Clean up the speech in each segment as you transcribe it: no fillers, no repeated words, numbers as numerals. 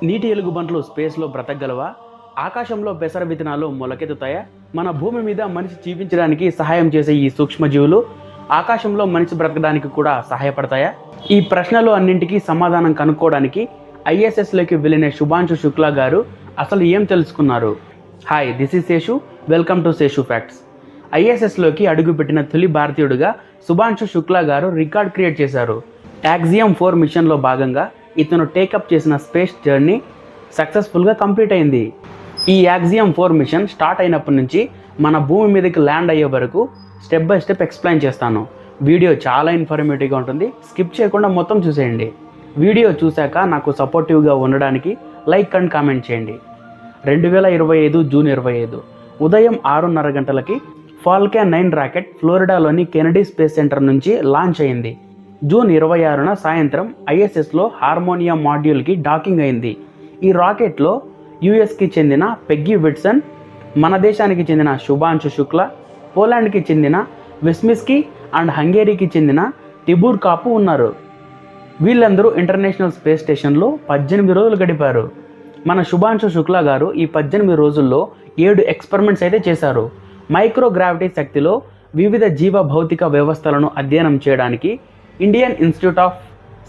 నీటి ఎలుగుబంట్లు స్పేస్లో బ్రతకగలవా? ఆకాశంలో పెసర విత్తనాలు మొలకెత్తుతాయా? మన భూమి మీద మనిషి జీవించడానికి సహాయం చేసే ఈ సూక్ష్మజీవులు ఆకాశంలో మనిషి బ్రతకడానికి కూడా సహాయపడతాయా? ఈ ప్రశ్నలు అన్నింటికీ సమాధానం కనుక్కోవడానికి ఐఎస్ఎస్లోకి వెళ్ళిన శుభాంశు శుక్లా గారు అసలు ఏం తెలుసుకున్నారు? Hi, this is Seshu. Welcome to Seshu facts. ఐఎస్ఎస్లోకి అడుగుపెట్టిన తొలి భారతీయుడిగా శుభాంశు శుక్లా గారు రికార్డ్ క్రియేట్ చేశారు. యాక్సియం 4 మిషన్లో భాగంగా ఇతను టేకప్ చేసిన స్పేస్ జర్నీ సక్సెస్ఫుల్గా కంప్లీట్ అయింది. ఈ యాక్సియం 4 మిషన్ స్టార్ట్ అయినప్పటి నుంచి మన భూమి మీదకి ల్యాండ్ అయ్యే వరకు స్టెప్ బై స్టెప్ ఎక్స్ప్లెయిన్ చేస్తాను. వీడియో చాలా ఇన్ఫర్మేటివ్గా ఉంటుంది, స్కిప్ చేయకుండా మొత్తం చూసేయండి. వీడియో చూశాక నాకు సపోర్టివ్గా ఉండడానికి లైక్ అండ్ కామెంట్ చేయండి. 2025 జూన్ 25 ఉదయం 6:30 గంటలకి ఫాల్కన్ 9 రాకెట్ ఫ్లోరిడాలోని కెనడీ స్పేస్ సెంటర్ నుంచి లాంచ్ అయింది. జూన్ 26న సాయంత్రం ఐఎస్ఎస్లో హార్మోనియా మాడ్యూల్కి డాకింగ్ అయింది. ఈ రాకెట్లో యుఎస్కి చెందిన పెగ్గీ విట్సన్, మన దేశానికి చెందిన శుభాంశు శుక్లా, పోలాండ్కి చెందిన వెస్మిస్కీ అండ్ హంగేరీకి చెందిన టిబూర్ కాపు ఉన్నారు. వీళ్ళందరూ ఇంటర్నేషనల్ స్పేస్ స్టేషన్లో 18 రోజులు గడిపారు. మన శుభాంశు శుక్లా గారు ఈ 18 రోజుల్లో 7 ఎక్స్పెరిమెంట్స్ అయితే చేశారు. మైక్రోగ్రావిటీ శక్తిలో వివిధ జీవ భౌతిక వ్యవస్థలను అధ్యయనం చేయడానికి Indian institute of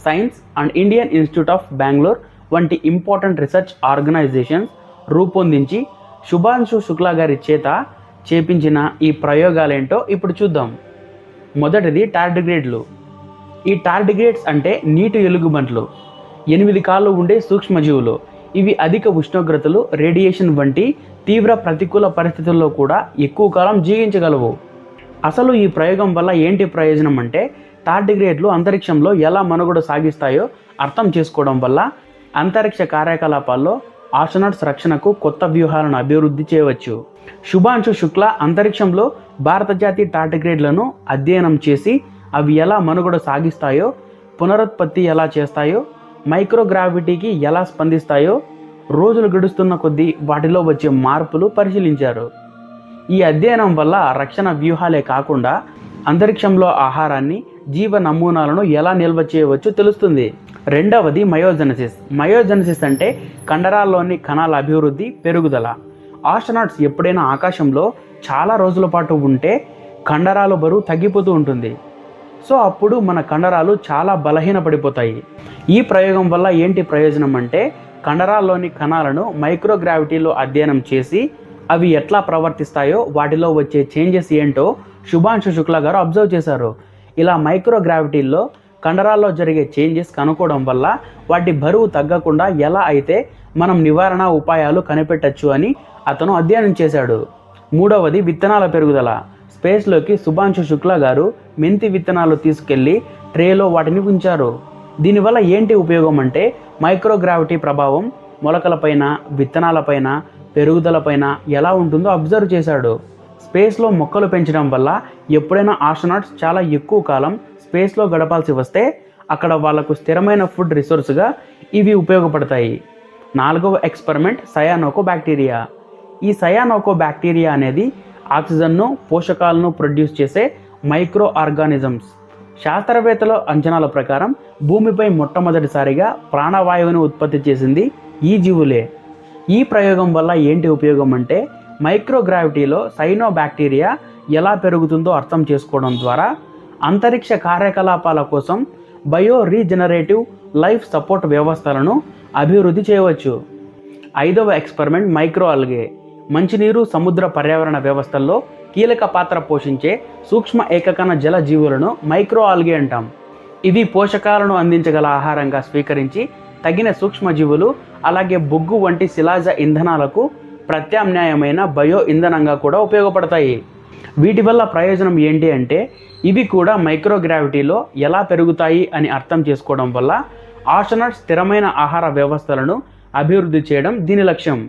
science and Indian institute of Bengaluru వంటి ఇంపార్టెంట్ రీసెర్చ్ ఆర్గనైజేషన్స్ రూపొందించి శుభాంశు శుక్లా గారి చేత చేపించిన ఈ ప్రయోగాలేంటో ఇప్పుడు చూద్దాం. మొదటిది టార్డిగ్రేడ్లు. ఈ టార్డిగ్రేడ్స్ అంటే నీటి ఎలుగుబంట్లు. 8 కాళ్ళు ఉండే సూక్ష్మజీవులు. ఇవి అధిక ఉష్ణోగ్రతలు, రేడియేషన్ వంటి తీవ్ర ప్రతికూల పరిస్థితుల్లో కూడా ఎక్కువ కాలం జీవించగలవు. అసలు ఈ ప్రయోగం వల్ల ఏంటి ప్రయోజనం అంటే, టార్డిగ్రేడ్లు అంతరిక్షంలో ఎలా మనుగడ సాగిస్తాయో అర్థం చేసుకోవడం వల్ల అంతరిక్ష కార్యకలాపాల్లో ఆస్ట్రోనాట్స్ రక్షణకు కొత్త వ్యూహాలను అభివృద్ధి చేయవచ్చు. శుభాంశు శుక్లా అంతరిక్షంలో భారత జాతి టార్డిగ్రేడ్లను అధ్యయనం చేసి అవి ఎలా మనుగడ సాగిస్తాయో, పునరుత్పత్తి ఎలా చేస్తాయో, మైక్రోగ్రావిటీకి ఎలా స్పందిస్తాయో, రోజులు గడుస్తున్న కొద్దీ వాటిలో వచ్చే మార్పులు పరిశీలించారు. ఈ అధ్యయనం వల్ల రక్షణ వ్యూహాలే కాకుండా అంతరిక్షంలో ఆహారాన్ని, జీవ నమూనాలను ఎలా నిల్వ చేయవచ్చో తెలుస్తుంది. రెండవది మయోజెనసిస్. మయోజెనసిస్ అంటే కండరాల్లోని కణాల అభివృద్ధి, పెరుగుదల. ఆస్ట్రోనాట్స్ ఎప్పుడైనా ఆకాశంలో చాలా రోజుల పాటు ఉంటే కండరాల బరువు తగ్గిపోతూ ఉంటుంది. సో అప్పుడు మన కండరాలు చాలా బలహీనపడిపోతాయి. ఈ ప్రయోగం వల్ల ఏంటి ప్రయోజనం అంటే, కండరాల్లోని కణాలను మైక్రోగ్రావిటీలో అధ్యయనం చేసి అవి ఎట్లా ప్రవర్తిస్తాయో, వాటిలో వచ్చే చేంజెస్ ఏంటో శుభాంశు శుక్లా గారు అబ్జర్వ్ చేశారు. ఇలా మైక్రోగ్రావిటీల్లో కండరాల్లో జరిగే చేంజెస్ కనుక్కోవడం వల్ల వాటి బరువు తగ్గకుండా ఎలా అయితే మనం నివారణ ఉపాయాలు కనిపెట్టచ్చు అని అతను అధ్యయనం చేశాడు. మూడవది విత్తనాల పెరుగుదల. స్పేస్లోకి శుభాంశు శుక్లా గారు మెంతి విత్తనాలు తీసుకెళ్లి ట్రేలో వాటిని ఉంచారు. దీనివల్ల ఏంటి ఉపయోగం అంటే, మైక్రోగ్రావిటీ ప్రభావం మొలకలపైన, విత్తనాలపైన, పెరుగుదలపైన ఎలా ఉంటుందో అబ్జర్వ్ చేశాడు. స్పేస్లో మొక్కలు పెంచడం వల్ల ఎప్పుడైనా ఆస్ట్రోనాట్స్ చాలా ఎక్కువ కాలం స్పేస్లో గడపాల్సి వస్తే అక్కడ వాళ్లకు స్థిరమైన ఫుడ్ రిసోర్స్గా ఇవి ఉపయోగపడతాయి. 4వ ఎక్స్పెరిమెంట్ సయానోకో బ్యాక్టీరియా. ఈ సయానోకో బ్యాక్టీరియా అనేది ఆక్సిజన్ను, పోషకాలను ప్రొడ్యూస్ చేసే మైక్రో ఆర్గానిజమ్స్. శాస్త్రవేత్తల అంచనాల ప్రకారం భూమిపై మొట్టమొదటిసారిగా ప్రాణవాయువుని ఉత్పత్తి చేసింది ఈ జీవులే. ఈ ప్రయోగం వల్ల ఏంటి ఉపయోగం అంటే, మైక్రోగ్రావిటీలో సైనో బ్యాక్టీరియా ఎలా పెరుగుతుందో అర్థం చేసుకోవడం ద్వారా అంతరిక్ష కార్యకలాపాల కోసం బయో రీజనరేటివ్ లైఫ్ సపోర్ట్ వ్యవస్థలను అభివృద్ధి చేయవచ్చు. 5వ ఎక్స్పెరిమెంట్ మైక్రో ఆల్గే. మంచినీరు, సముద్ర పర్యావరణ వ్యవస్థల్లో కీలక పాత్ర పోషించే సూక్ష్మ ఏకకణ జల జీవులను మైక్రో ఆల్గే అంటాం. ఇవి పోషకాలను అందించగల ఆహారంగా స్వీకరించి తగిన సూక్ష్మజీవులు, అలాగే బొగ్గు వంటి శిలాజ ఇంధనాలకు ప్రత్యామ్నాయమైన బయో ఇంధనంగా కూడా ఉపయోగపడతాయి. వీటి వల్ల ప్రయోజనం ఏంటి అంటే, ఇవి కూడా మైక్రోగ్రావిటీలో ఎలా పెరుగుతాయి అని అర్థం చేసుకోవడం వల్ల ఆస్ట్రోనాట్స్ స్థిరమైన ఆహార వ్యవస్థలను అభివృద్ధి చేయడం దీని లక్ష్యం.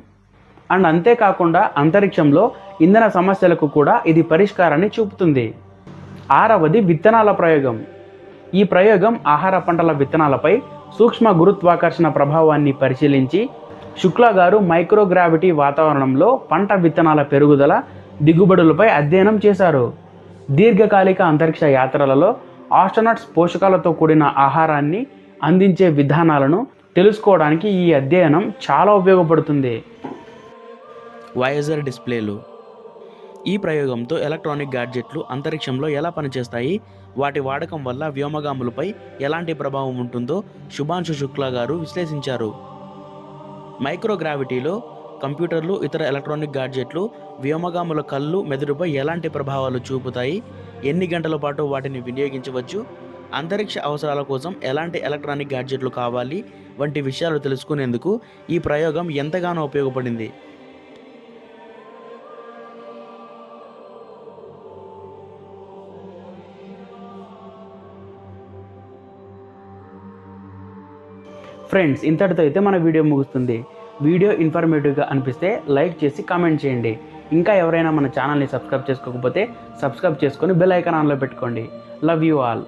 అండ్ అంతేకాకుండా అంతరిక్షంలో ఇంధన సమస్యలకు కూడా ఇది పరిష్కారాన్ని చూపుతుంది. 6వది విత్తనాల ప్రయోగం. ఈ ప్రయోగం ఆహార పంటల విత్తనాలపై సూక్ష్మ గురుత్వాకర్షణ ప్రభావాన్ని పరిశీలించి శుక్లా గారు మైక్రోగ్రావిటీ వాతావరణంలో పంట విత్తనాల పెరుగుదల, దిగుబడులపై అధ్యయనం చేశారు. దీర్ఘకాలిక అంతరిక్ష యాత్రలలో ఆస్ట్రోనాట్స్ పోషకాలతో కూడిన ఆహారాన్ని అందించే విధానాలను తెలుసుకోవడానికి ఈ అధ్యయనం చాలా ఉపయోగపడుతుంది. వాయేజర్ డిస్ప్లేలు. ఈ ప్రయోగంతో ఎలక్ట్రానిక్ గ్యాడ్జెట్లు అంతరిక్షంలో ఎలా పనిచేస్తాయి, వాటి వాడకం వల్ల వ్యోమగాములపై ఎలాంటి ప్రభావం ఉంటుందో శుభాంశు శుక్లా గారు విశ్లేషించారు. మైక్రోగ్రావిటీలో కంప్యూటర్లు, ఇతర ఎలక్ట్రానిక్ గ్యాడ్జెట్లు వ్యోమగాముల కళ్ళు, మెదడుపై ఎలాంటి ప్రభావాలు చూపుతాయి, ఎన్ని గంటల పాటు వాటిని వినియోగించవచ్చు, అంతరిక్ష అవసరాల కోసం ఎలాంటి ఎలక్ట్రానిక్ గ్యాడ్జెట్లు కావాలి వంటి విషయాలు తెలుసుకునేందుకు ఈ ప్రయోగం ఎంతగానో ఉపయోగపడింది. ఫ్రెండ్స్, ఇంతటితో అయితే మన వీడియో ముగుస్తుంది. వీడియో ఇన్ఫర్మేటివ్గా అనిపిస్తే లైక్ చేసి కామెంట్ చేయండి. ఇంకా ఎవరైనా మన ఛానల్ని సబ్స్క్రైబ్ చేసుకోకపోతే సబ్స్క్రైబ్ చేసుకొని బెల్ ఐకాన్ ఆన్లో పెట్టుకోండి. Love you all.